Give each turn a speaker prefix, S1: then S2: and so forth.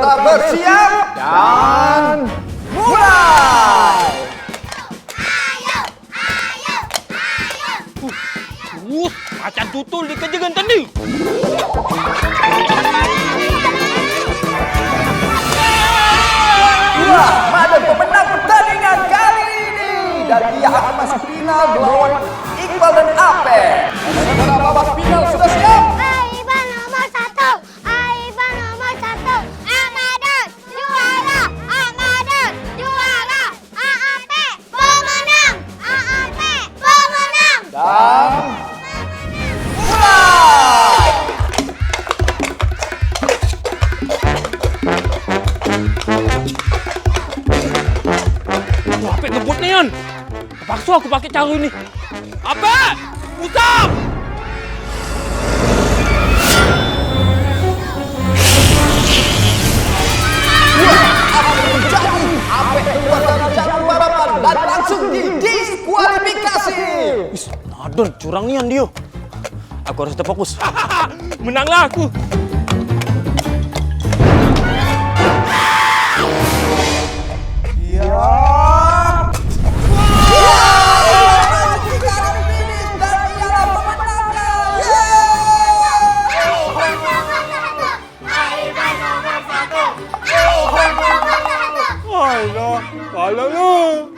S1: Peserta bersiap dan mulai.
S2: Macan tutul dikejakan tadi.
S1: Madan pemenang pertandingan kali ini dan dia akan masuk final melawan Iqbal dan Ape. Peserta babak final sudah siap?
S3: Aiban nomor 1, Aiban nomor 1, Amadan juara, Amadan juara, AAP pemenang, AAP pemenang.
S1: Dan mulai.
S2: Wah, Ape ngebut nih, Yan. Terpaksa aku pakai cara ini. Ape! Usap!
S1: Ape keluar dari jalur balapan dan langsung didiskualifikasi.
S2: Nadon, curang nih, Yan, dia. Aku harus tetap fokus. Menanglah aku. Alah, kalah lu.